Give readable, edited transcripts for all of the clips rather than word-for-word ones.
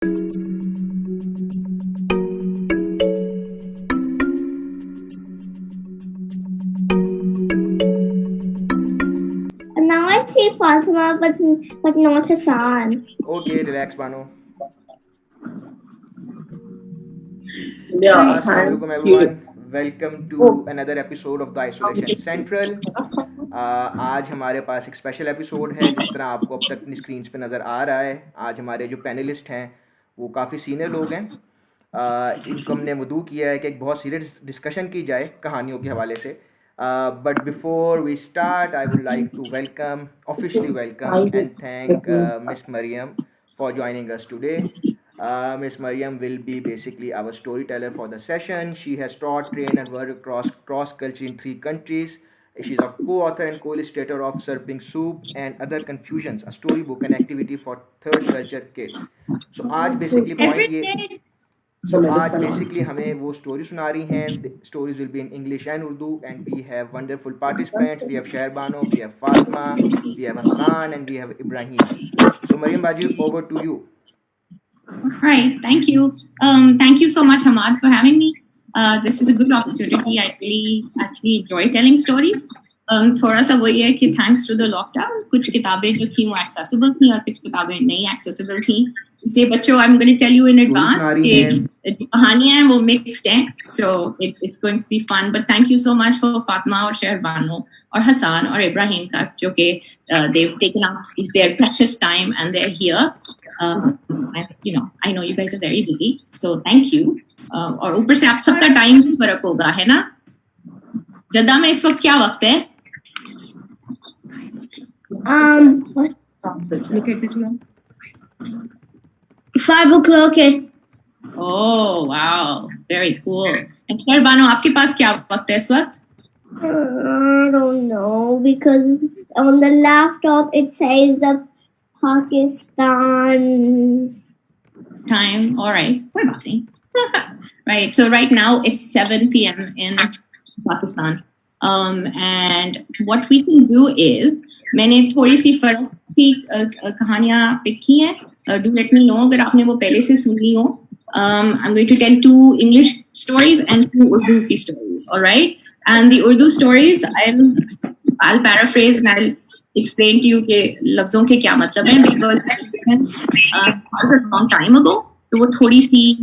Now I see Fatima, but not Hassan. Okay, relax, Bano. Yeah, Assalamualaikum thank you. everyone. Welcome to another episode of the Isolation Central. आज हमारे पास एक special episode है, जिस तरह आपको अब तक अपनी स्क्रीन पे नज़र आ रहा है। आज हमारे जो पैनलिस्ट हैं वो काफ़ी सीनियर लोग हैं। इनको हमने मदऊ किया है कि एक बहुत सीरियस डिस्कशन की जाए कहानियों के हवाले से। But before we start I would like to officially welcome and thank miss Maryam for joining us today. Miss Maryam will be basically our storyteller for the session. She has taught, trained, and worked across cross-culture in 3 countries. She's a co-author and co-illustrator of Slurping Soup and Other Confusions, a storybook and activity for third culture kids. So आज basically point ये आज basically हमें वो story सुना रही हैं. The stories will be in English and Urdu, and we have wonderful participants. We have Shahrbano, we have Fatima, we have Hassan, and we have Ibrahim. So Maryam Baji, over to you. Right, thank you. Thank you so much, Hammad, for having me. This is a good opportunity. I really actually enjoy telling stories. थोड़ा सा वही है कि thanks to the lockdown, कुछ किताबें जो थी वो accessible थी और कुछ किताबें नहीं accessible थी. इसलिए बच्चों, I'm going to tell you in advance कि कहानियाँ हैं वो mixed हैं, so it's going to be fun. But thank you so much for Fatma और Shahrbano और Hassan और Ibrahim का जो कि they've taken out their precious time and they're here. I know you guys are very busy, so thank you. और ऊपर से आप सबका टाइम भी फर्क होगा, है ना? जद्दा में इस वक्त क्या वक्त है? Look at the clock. 5 o'clock. Oh wow, very cool. And Shahrbano, आपके पास क्या वक्त है इस वक्त? I don't know, because on the laptop it says the Pakistan's time. All right, कोई बात नहीं. Right, so right now it's 7 p.m. in Pakistan. And what we can do is, मैंने थोड़ी सी फर्क सी कहानियाँ पिक की हैं. Do let me know अगर आपने वो पहले से सुन ली हो. I'm going to tell 2 English stories and 2 Urdu की stories. All right, and the Urdu stories I'll paraphrase and I'll explain to you कि लफ्जों के क्या मतलब हैं, because a long time ago, तो वो थोड़ी सी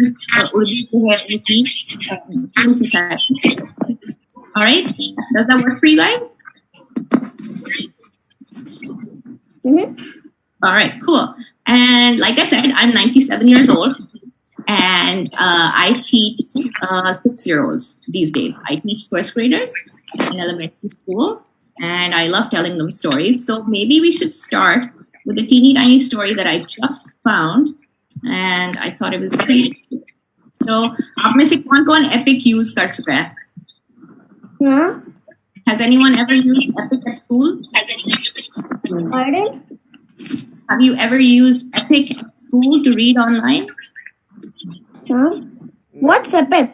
उर्दू जो है उनकी थोड़ी सी शायद. All right, does that work for you guys? All right, cool. And like I said, I'm 97 years old, and I teach 6-year-olds these days. I teach first graders in elementary school, and I love telling them stories. So maybe we should start with a teeny tiny story that I just found, and I thought it was great. So, आप में से कौन-कौन epic use कर चुका है? Huh? Has anyone ever used epic at school? Pardon? Have you ever used epic at school to read online? Huh? What's epic?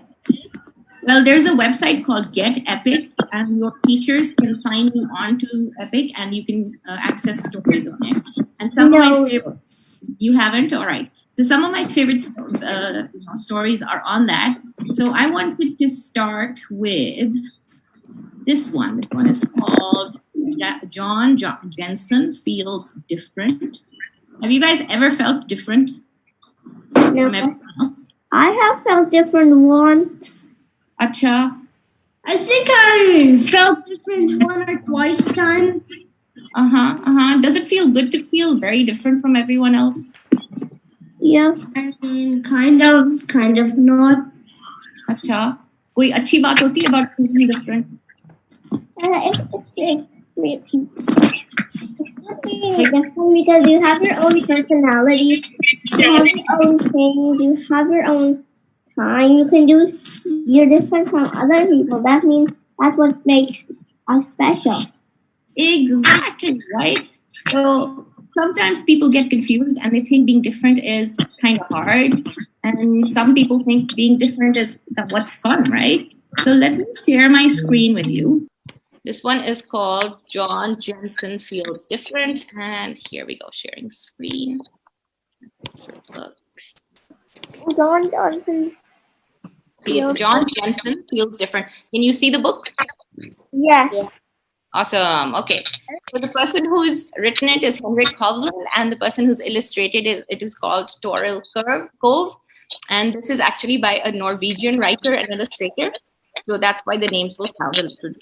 Well, there's a website called Get Epic, and your teachers can sign you on to Epic, and you can access stories on it. And some of my favorites. You haven't? All right. So some of my favorite stories are on that. So I wanted to start with this one. This one is called John Jensen Feels Different. Have you guys ever felt different from everyone else? I have felt different once. Acha. I think I felt different 1 or twice time. Does it feel good to feel very different from everyone else? Yeah, I mean, kind of not. Acha. कोई अच्छी बात होती है about feeling different? It's different because you have your own personality, you have your own things, you have your own time. You can do. You're different from other people. That means that's what makes us special. Exactly, right? So sometimes people get confused and they think being different is kind of hard. And some people think being different is what's fun, right? So let me share my screen with you. This one is called John Jensen Feels Different. And here we go, sharing screen. John Johnson. John Jensen feels different. Can you see the book? Yes. Awesome. Okay. So the person who's written it is Henrik Hovland, and the person who's illustrated it is called Toril Cove. And this is actually by a Norwegian writer and illustrator. So that's why the names will sound a little different.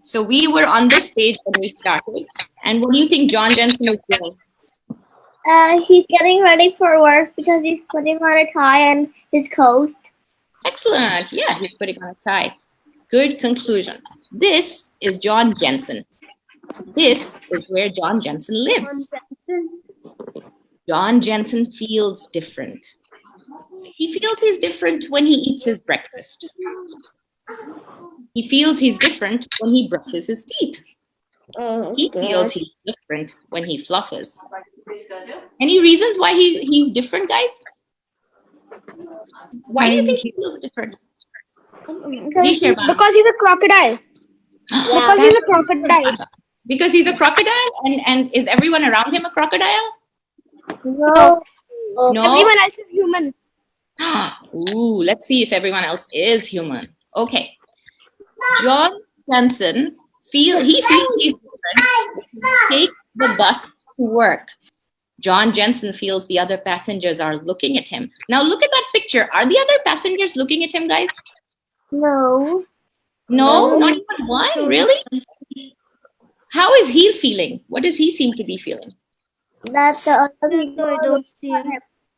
So we were on this stage when we started. And what do you think John Jensen is doing? He's getting ready for work because he's putting on a tie and his coat. Excellent. Yeah, he's putting on a tie. Good conclusion. This is John Jensen. This is where John Jensen lives. John Jensen feels different. He feels he's different when he eats his breakfast. He feels he's different when he brushes his teeth. He feels he's different when he flosses. Any reasons why he's different, guys? Why do you think he feels different? Because he's a crocodile. Because he's a crocodile. Because he's a crocodile, and is everyone around him a crocodile? No. No. Everyone else is human. Ooh, let's see if everyone else is human. Okay. John Jensen feels he's different when he takes the bus to work. John Jensen feels the other passengers are looking at him. Now look at that picture. Are the other passengers looking at him, guys? No. No, not even one? Really? How is he feeling? What does he seem to be feeling? That the other people I don't see him.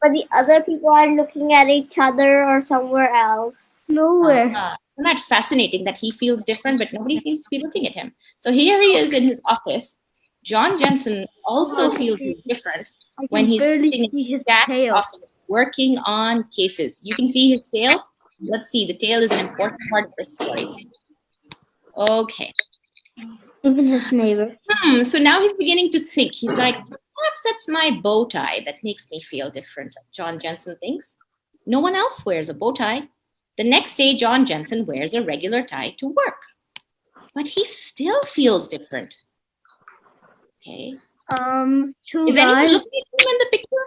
but the other people are looking at each other or somewhere else. Nowhere. Isn't that fascinating that he feels different, but nobody seems to be looking at him? So here he is in his office. John Jensen also feels different when he's barely sitting in see his his dad's tail. office working on cases. You can see his tail. Let's see. The tail is an important part of this story. Okay. Even his neighbor. So now he's beginning to think. He's like, perhaps it's my bow tie that makes me feel different. John Jensen thinks. No one else wears a bow tie. The next day, John Jensen wears a regular tie to work. But he still feels different. Okay. Two Is anyone guys. looking at him in the picture?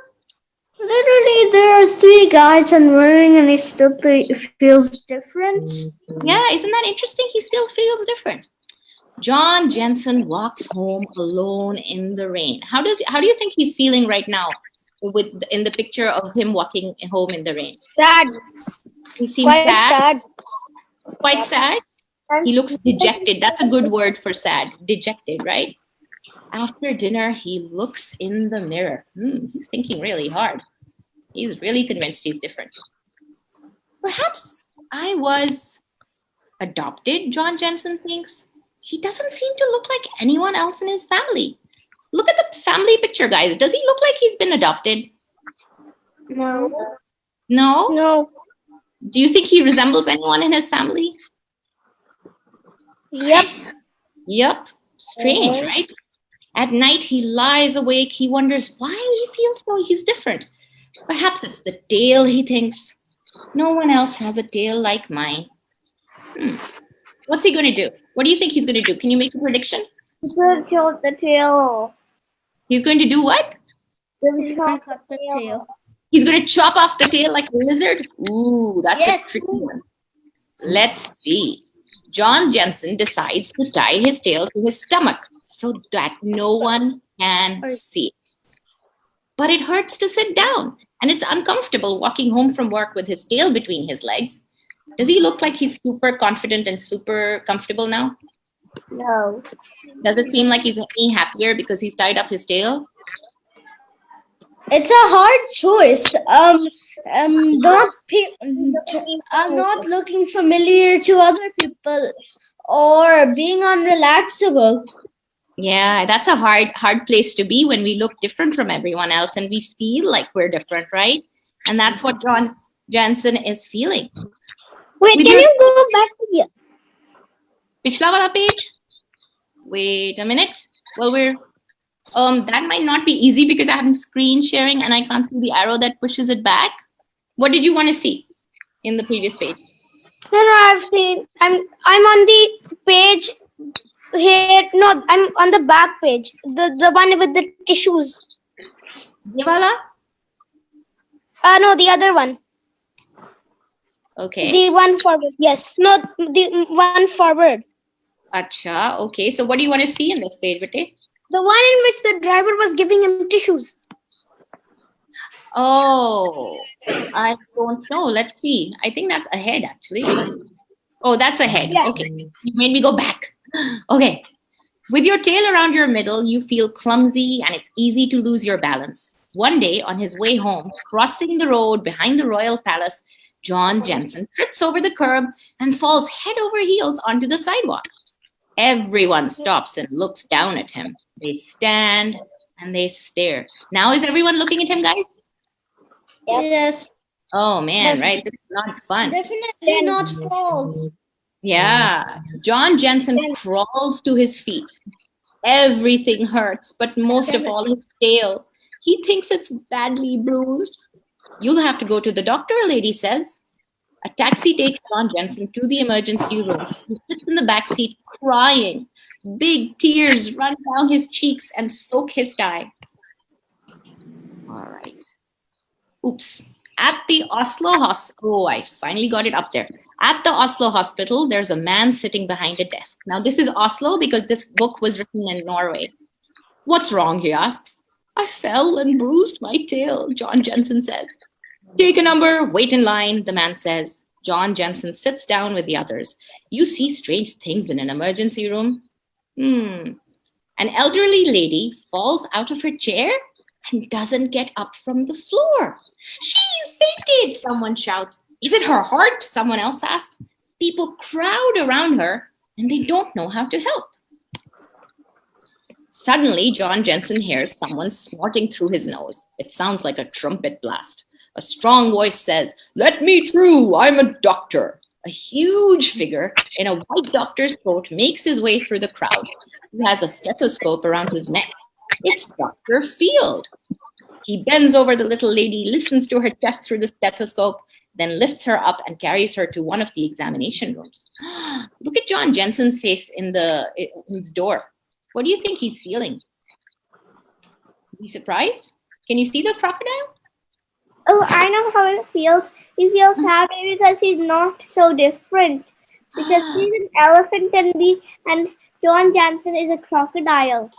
Literally, there are three guys I'm wearing, and he still feels different. Yeah, isn't that interesting? He still feels different. John Jensen walks home alone in the rain. How do you think he's feeling right now in the picture of him walking home in the rain? Sad. He seems sad. Quite sad. He looks dejected. That's a good word for sad. Dejected, right? After dinner, he looks in the mirror. He's thinking really hard. He's really convinced he's different. Perhaps I was adopted, John Jensen thinks. He doesn't seem to look like anyone else in his family. Look at the family picture, guys. Does he look like he's been adopted? No. No? No. Do you think he resembles anyone in his family? Yep. Yep. Strange, right? At night, he lies awake. He wonders why he feels so he's different. Perhaps it's the tail, he thinks. No one else has a tail like mine. What's he going to do? What do you think he's going to do? Can you make a prediction? He's going to chop the tail. He's going to do what? He's gonna going to cut the tail. He's going to chop off the tail like a lizard? Ooh, that's Yes. a tricky one. Let's see. John Jensen decides to tie his tail to his stomach so that no one can see it. But it hurts to sit down, and it's uncomfortable walking home from work with his tail between his legs. Does he look like he's super confident and super comfortable now? No. Does it seem like he's any happier because he's tied up his tail? It's a hard choice. I'm not looking familiar to other people or being unrelaxable. Yeah, that's a hard place to be when we look different from everyone else and we feel like we're different, right? And that's what John Jensen is feeling. Wait, With can your- you go back to here? Pichla wala page? Wait a minute. Well, that might not be easy because I have screen sharing and I can't see the arrow that pushes it back. What did you want to see in the previous page? No, I've seen. I'm on the page here. No, I'm on the back page. The one with the tissues. Ye wala? No, the other one. Okay. The one forward. Yes. No, the one forward. Acha. Okay. So what do you want to see in this page, Bete? The one in which the driver was giving him tissues. Oh, I don't know. Let's see. I think that's ahead, actually. Oh, that's ahead. Yeah. Okay. You made me go back. Okay. With your tail around your middle, you feel clumsy and it's easy to lose your balance. One day, on his way home, crossing the road behind the royal palace, John Jensen trips over the curb and falls head over heels onto the sidewalk. Everyone stops and looks down at him. They stand and they stare. Now, is everyone looking at him, guys? Yes. Oh, man, Yes. right? This is not fun. Definitely not false. Yeah. John Jensen crawls to his feet. Everything hurts, but most of all, his tail. He thinks it's badly bruised. You'll have to go to the doctor, a lady says. A taxi takes John Jensen to the emergency room. He sits in the back seat crying. Big tears run down his cheeks and soak his tie. All right. Oops. At the Oslo hospital, oh, I finally got it up there. At the Oslo hospital, there's a man sitting behind a desk. Now, this is Oslo because this book was written in Norway. What's wrong, he asks. I fell and bruised my tail, John Jensen says. Take a number, wait in line, the man says. John Jensen sits down with the others. You see strange things in an emergency room? An elderly lady falls out of her chair and doesn't get up from the floor. She's fainted, someone shouts. Is it her heart? Someone else asks. People crowd around her and they don't know how to help. Suddenly, John Jensen hears someone snorting through his nose. It sounds like a trumpet blast. A strong voice says, "Let me through, I'm a doctor." A huge figure in a white doctor's coat makes his way through the crowd. He has a stethoscope around his neck. It's Dr. Field. He bends over the little lady, listens to her chest through the stethoscope, then lifts her up and carries her to one of the examination rooms. Look at John Jensen's face in the door. What do you think he's feeling? Is he surprised? Can you see the crocodile? Oh, I know how it feels. He feels happy because he's not so different. Because he's an elephant and John Jensen is a crocodile.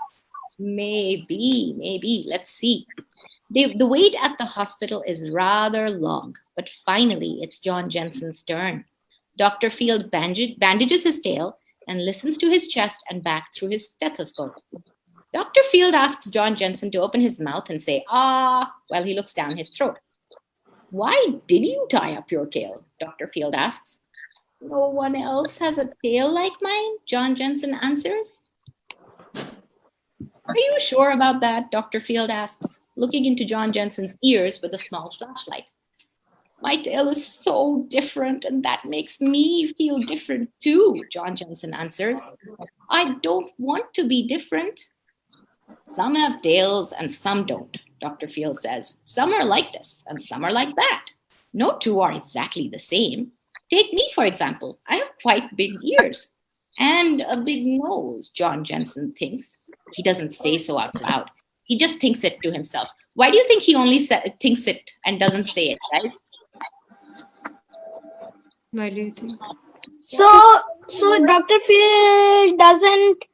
Maybe. Let's see. The wait at the hospital is rather long, but finally it's John Jensen's turn. Dr. Field bandages his tail and listens to his chest and back through his stethoscope. Dr. Field asks John Jensen to open his mouth and say, "Ah," while he looks down his throat. Why did you tie up your tail? Dr. Field asks. No one else has a tail like mine, John Jensen answers. Are you sure about that? Dr. Field asks, looking into John Jensen's ears with a small flashlight. My tail is so different, and that makes me feel different too, John Jensen answers. I don't want to be different. Some have tails and some don't, Dr. Field says. Some are like this and some are like that. No two are exactly the same. Take me, for example. I have quite big ears and a big nose, John Jensen thinks. He doesn't say so out loud. He just thinks it to himself. Why do you think he only thinks it and doesn't say it, guys? Why do you think? So Dr. Field doesn't.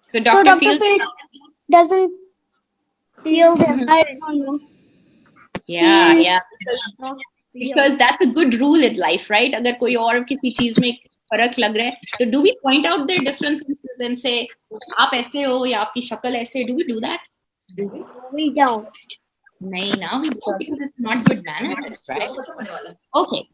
So Dr. Field doesn't feel that. I don't know. Yeah. Because that's a good rule in life, right? अगर कोई और किसी चीज में फर्क लग रहा है, तो do we point out their differences and say, आप ऐसे हो या आपकी शक्ल ऐसे? Do we do that? We don't. नहीं ना, we don't because it's not good manners, right? Okay.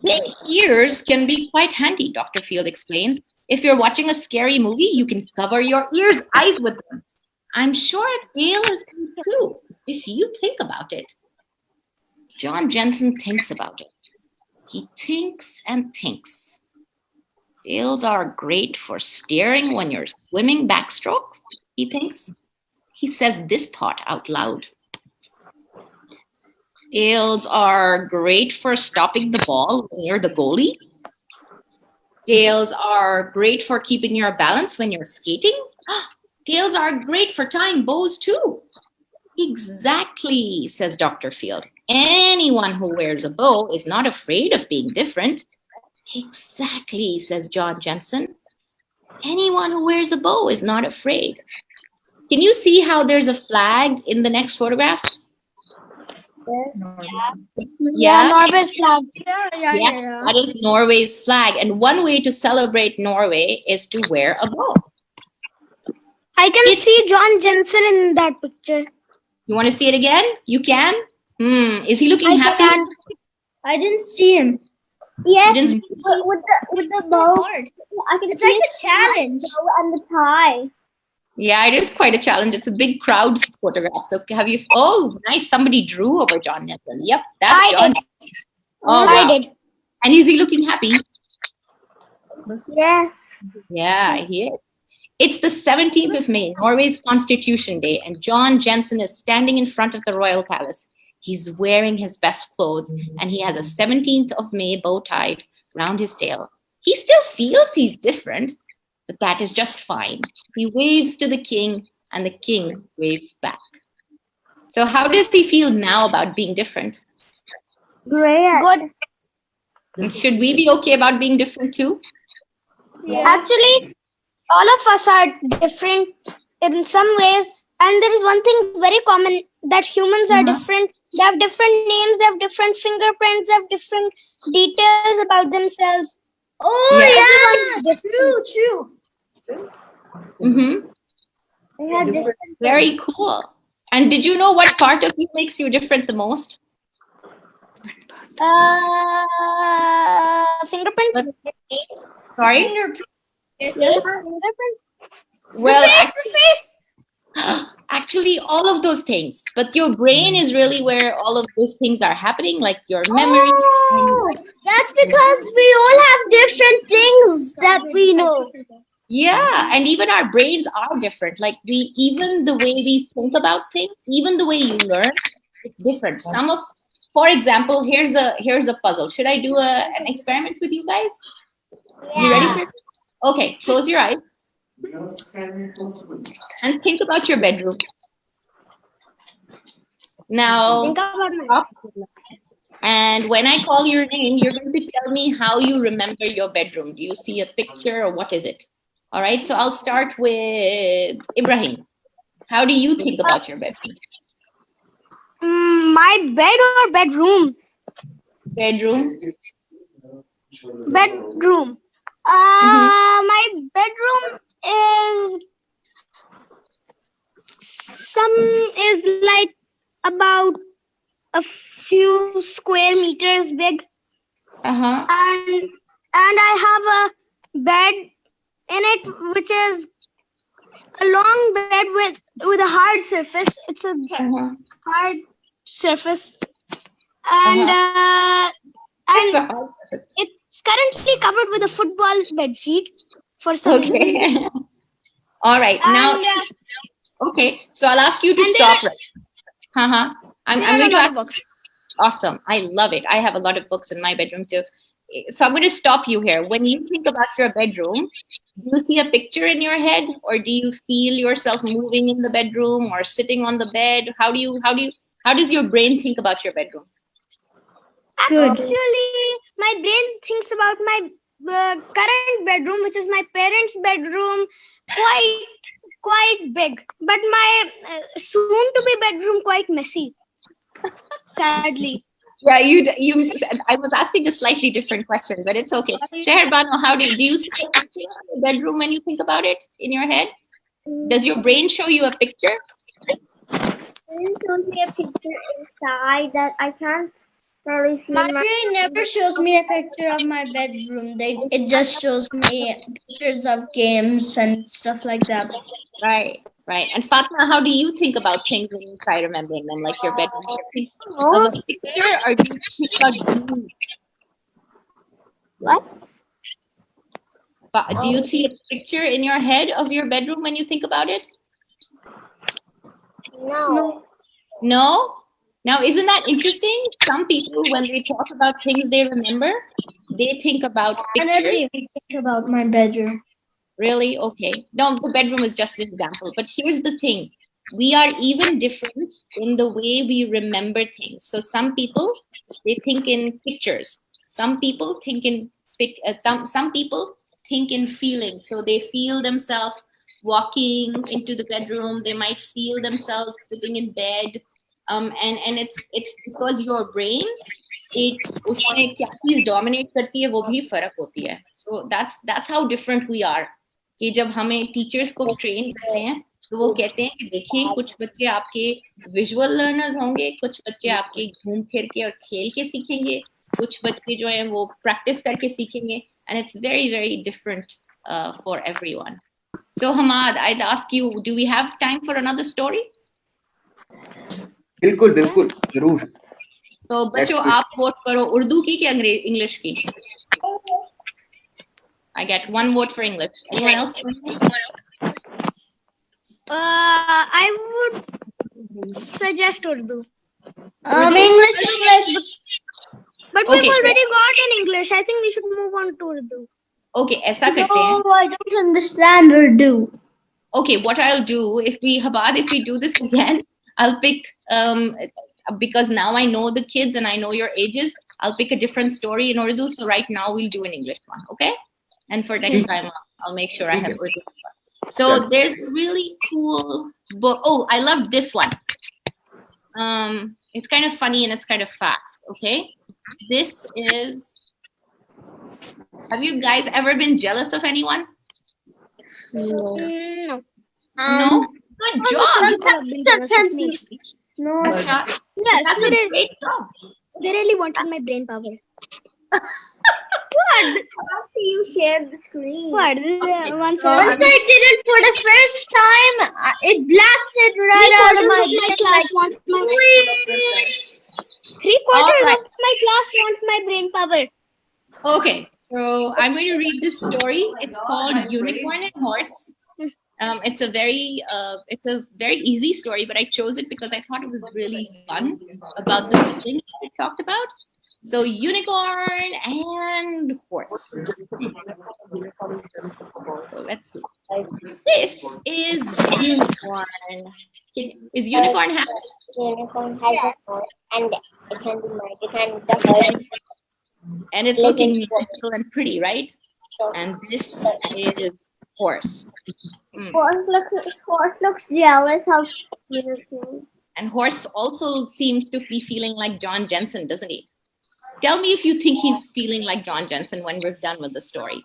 Big ears can be quite handy, Dr. Field explains. If you're watching a scary movie, you can cover your eyes with them. I'm sure a tail is good too, if you think about it. John Jensen thinks about it. He thinks and thinks. Tails are great for steering when you're swimming backstroke, he thinks. He says this thought out loud. Tails are great for stopping the ball near the goalie. Tails are great for keeping your balance when you're skating. Tails are great for tying bows too. Exactly, says Dr. Field. Anyone who wears a bow is not afraid of being different. Exactly, says John Jensen. Anyone who wears a bow is not afraid. Can you see how there's a flag in the next photograph? Yeah, Norway's flag. Yes, that is Norway's flag. And one way to celebrate Norway is to wear a bow. I can see John Jensen in that picture. You want to see it again? You can? Is he looking happy? I didn't see him. Yes, You didn't with the bow. I can It's like a challenge. and the tie. Yeah, it is quite a challenge. It's a big crowd photograph. So have you? Oh, nice. Somebody drew over John Nelson. Yep, that's I John. did. Oh, I wow. did. And is he looking happy? Yes. Yeah, he is. It's the 17th of May, Norway's Constitution Day, and John Jensen is standing in front of the Royal Palace. He's wearing his best clothes, and he has a 17th of May bow tied round his tail. He still feels he's different, but that is just fine. He waves to the king, and the king waves back. So how does he feel now about being different? Great. Good. And should we be okay about being different too? Actually, all of us are different in some ways, and there is one thing very common, that humans are different. They have different names, they have different fingerprints, they have different details about themselves. True. Mm-hmm. They have different. Very cool. And did you know what part of you makes you different the most? Fingerprints. Sorry? Fingerprints. Well, The face. actually, all of those things. But your brain is really where all of those things are happening, like your memory. Oh, that's because we all have different things that we know. Yeah, and even our brains are different. Like even the way we think about things, even the way you learn, it's different. For example, here's a puzzle. Should I do an experiment with you guys? You ready for it? Okay, close your eyes and think about your bedroom. Now, Think about stop. And when I call your name, you're going to tell me how you remember your bedroom. Do you see a picture or what is it? All right, so I'll start with Ibrahim. How do you think about your bedroom? my bed or bedroom? Bedroom. Bedroom. My bedroom is like about a few square meters big, Uh-huh. and I have a bed in it which is a long bed with a hard surface. It's a Uh-huh. hard surface, and That's and a hard one. it's currently covered with a football bed sheet for some reason. Okay. All right. Now, And okay. So I'll ask you to and stop right. I'm there going are a to lot ask. of books. Awesome. I love it. I have a lot of books in my bedroom too. So I'm going to stop you here. When you think about your bedroom, do you see a picture in your head, or do you feel yourself moving in the bedroom or sitting on the bed? How does your brain think about your bedroom? Good. Actually, my brain thinks about my current bedroom, which is my parents' bedroom, quite big, but my soon-to-be bedroom quite messy. Sadly. Yeah, I was asking a slightly different question, but it's okay. Sheher Bano, how do you see a picture in your bedroom when you think about it in your head? Does your brain show you a picture? It shows me a picture inside that I can't really see. My brain never shows me a picture of my bedroom. It just shows me pictures of games and stuff like that. Right. And Fatma, how do you think about things when you try remembering them, like your bedroom? Do you think of a picture, or do you think about dreams? What? Do you see a picture in your head of your bedroom when you think about it? No. No? Now, isn't that interesting? Some people, when they talk about things they remember, they think about I never pictures. even think about my bedroom. Really? Okay. No, the bedroom is just an example. But here's the thing. we are even different in the way we remember things. So some people, they think in pictures. Some people think in some people think in feelings. So they feel themselves walking into the bedroom. They might feel themselves sitting in bed. And it's because your brain, उसमें क्या चीज dominate करती है वो भी फर्क होती है. So that's how different we are. कि जब हमें teachers को train करते हैं तो वो कहते हैं कि देखिए कुछ बच्चे आपके visual learners होंगे, कुछ बच्चे आपके घूम फिर के और खेल के सीखेंगे, कुछ बच्चे जो हैं वो practice करके सीखेंगे, and it's very very different for everyone. So Hammad, I'd ask you, do we have time for another story? बिल्कुल बिल्कुल जरूर. तो बच्चों आप वोट करो उर्दू की कि इंग्लिश की. I get one vote for English. Anyone else? I would suggest Urdu. English. But Okay. we've already got in English. I think we should move on to Urdu. Okay, ऐसा करते हैं. No, I don't understand Urdu. Okay, what I'll do, if we do this again, I'll pick because now I know the kids and I know your ages, I'll pick a different story in Urdu. So right now we'll do an English one, okay? And for next time, I'll make sure I have Urdu. So there's a really cool book. Oh, I love this one. It's kind of funny and it's kind of facts, okay? This is, have you guys ever been jealous of anyone? No. No? Good job. No. Yes, That's a great job. they really wanted my brain power. After you shared the screen. What? Once I did it for the first time, it blasted right out of my class want my Alright. of my class want my brain power. Okay, so I'm going to read this story. It's called Unicorn and Horse. It's a very easy story, but I chose it because I thought it was really fun about the feeling it talked about. So unicorn and horse. So let's see. This is unicorn. Is unicorn happy? Unicorn has a horse and it can be magic and the horse. And it's looking beautiful and pretty, right? And this is horse. Horse looks jealous of unicorn. And horse also seems to be feeling like John Jensen, doesn't he? Tell me if you think he's feeling like John Jensen when we're done with the story.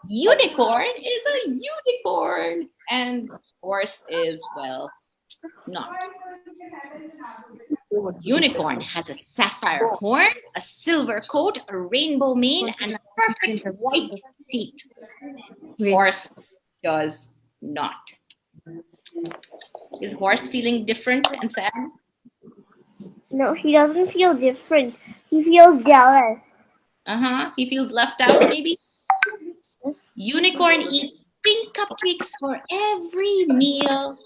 Unicorn is a unicorn, and horse is, well, not. Unicorn has a sapphire horn, a silver coat, a rainbow mane, and perfect white teeth. Horse does not. Is horse feeling different and sad? No, he doesn't feel different. He feels jealous. He feels left out, maybe? Unicorn eats pink cupcakes for every meal.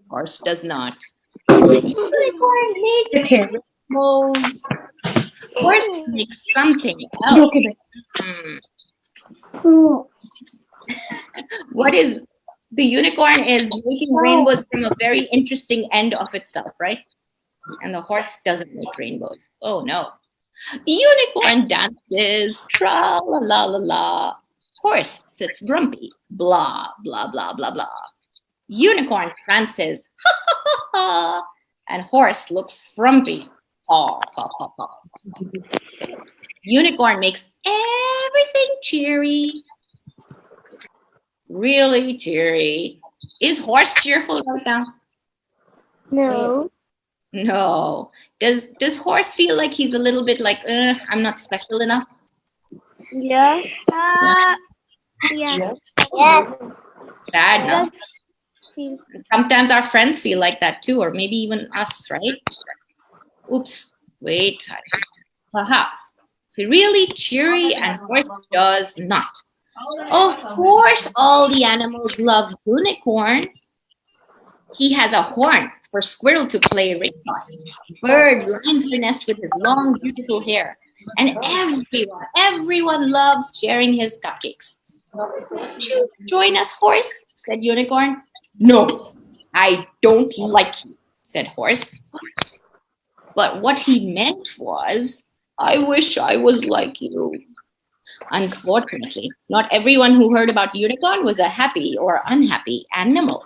Horse does not. Unicorn makes rainbows. Horse makes something else. What is the unicorn is making rainbows from a very interesting end of itself, right? And the horse doesn't make rainbows. Oh no. Unicorn dances, tra la la la la. Horse sits grumpy, blah blah blah blah blah. Unicorn prances, ha ha ha ha. And horse looks frumpy, ha ha ha ha. Unicorn makes everything cheery. Really cheery. Is horse cheerful right now? No. No. Does horse feel like he's a little bit like, I'm not special enough? Yeah. Yeah. Yeah. Sad, no? Does feel. Sometimes our friends feel like that too, or maybe even us, right? Oops. Wait. Aha. Really cheery and horse does not. Of course, all the animals love unicorn. He has a horn for squirrel to play ring toss. Bird lines her nest with his long, beautiful hair. And everyone loves sharing his cupcakes. Would you join us, horse? Said unicorn. No, I don't like you, said Horse. But what he meant was, I wish I was like you. Unfortunately, not everyone who heard about unicorn was a happy or unhappy animal.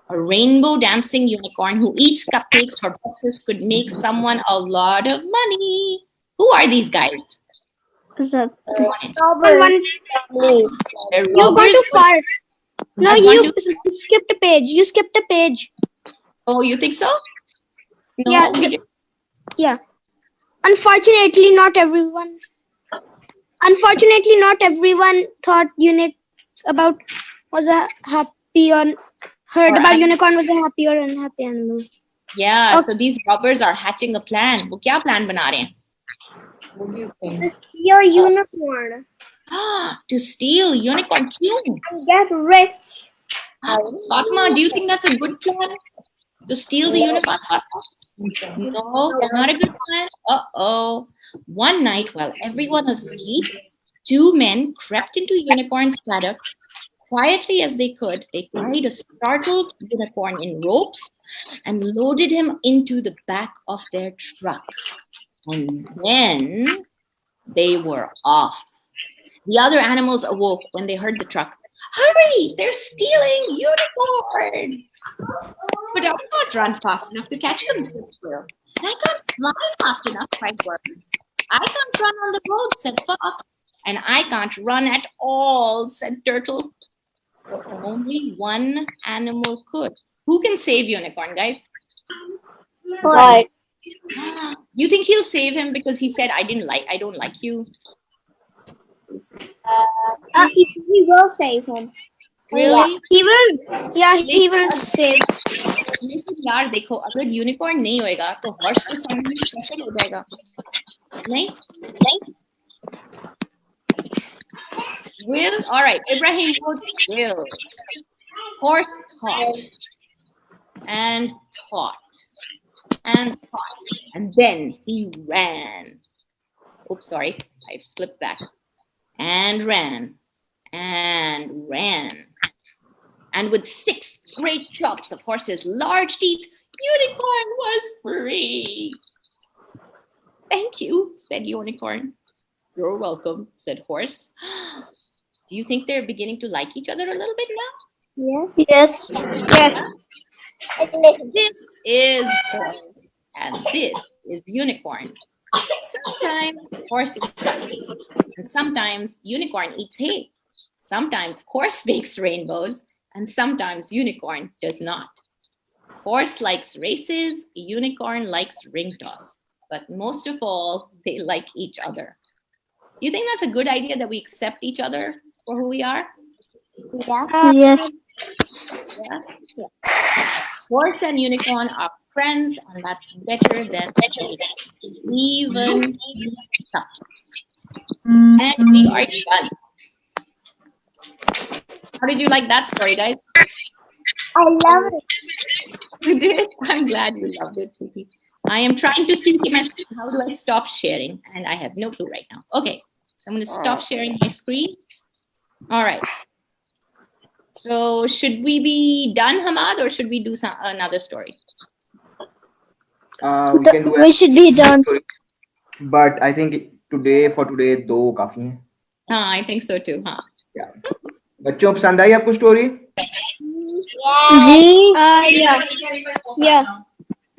A rainbow dancing unicorn who eats cupcakes for breakfast could make someone a lot of money. Who are these guys? One, They're you got robbers. too far. No, I've you gone skipped a page. You skipped a page. Oh, you think so? No, Yeah, we didn't. Yeah. Unfortunately, not everyone thought about was a happy or heard Or about un- unicorn was a happy or unhappy animal. Yeah, Okay. so these robbers are hatching a plan. वो क्या plan बना रहे हैं? Your unicorn To steal unicorn. क्यों? and get rich. Fatma, do you think that's a good plan? To steal the unicorn, Fatma? No, not a good plan. Uh-oh. One night while everyone was asleep, two men crept into Unicorn's paddock. Quietly as they could, they tied a startled unicorn in ropes and loaded him into the back of their truck. And then they were off. The other animals awoke when they heard the truck. Hurry! They're stealing unicorn! But I can't run fast enough to catch them, said Squirrel. I can't fly fast enough, cried Bird. I can't run on the road, said Fox. And I can't run at all, said Turtle. Only one animal could. Who can save unicorn, guys? What? You think he'll save him because he said, I don't like you? He will save him. Really? He will. Yeah, he will save. लेकिन यार देखो अगर unicorn नहीं होएगा तो horse तो सामने कैसे हो जाएगा नहीं Will all right Ibrahim votes will horse thought and and then he ran oops sorry I flipped back and ran and with 6 great chops of horse's large teeth, Unicorn was free. Thank you, said Unicorn. You're welcome, said Horse. Do you think they're beginning to like each other a little bit now? Yes. This is Horse, and this is Unicorn. Sometimes Horse eats cupcakes, and sometimes Unicorn eats hay. Sometimes Horse makes rainbows, and sometimes Unicorn does not. Horse likes races, Unicorn likes ring toss. But most of all, they like each other. Do you think that's a good idea that we accept each other for who we are? Yes. Yeah. Horse and Unicorn are friends, and that's better than even cupcakes. And we are done. How did you like that story, guys? I love it. You did? I'm glad you loved it, Preeti. I am trying to see how do I stop sharing, and I have no clue right now. Okay, so I'm going to stop sharing my screen. All right. So should we be done, Hammad, or should we do another story? We can do We should be done. story, but I think for today दो काफी हैं. I think so too, huh? Yeah. बच्चों पसंद आई आपको story? जी. Yeah.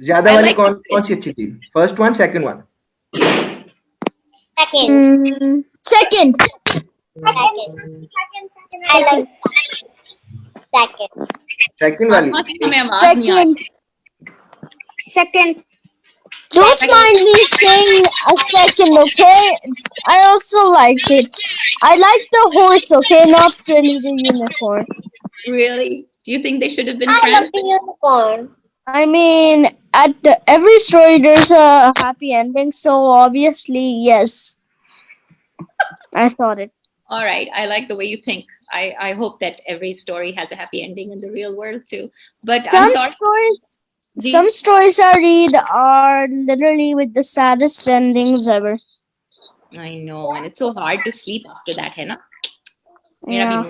ज्यादा I वाली like कौन सी अच्छी थी? First one, second one? Second. I like Second वाली. Fatma, की हमें आवाज नहीं आ रही. second. Don't mind me saying a second, okay? I also like it. I like the horse, okay? Not really the unicorn. Really? Do you think they should have been friends? the unicorn. I mean, at every story there's a happy ending, so obviously, yes. I thought it. All right. I like the way you think. I hope that every story has a happy ending in the real world too. But I'm sorry. Some stories I read are literally with the saddest endings ever. I know, and it's so hard to sleep after that, है ना? मेरा Yeah. भी mood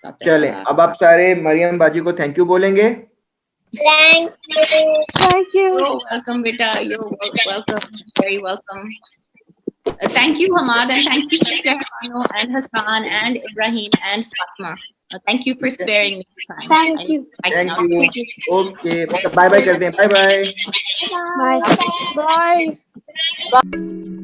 होता है. चले अब आप सारे मरियम बाजी को थैंक यू बोलेंगे. Thank you. Thank you. You're welcome, beta. You're welcome. Very welcome. Thank you, Hammad, and thank you, Shehbano and Hassan and Ibrahim and Fatma. Thank you for sparing me time. Thank you. Thank you okay bye bye करते हैं bye bye Bye. Bye.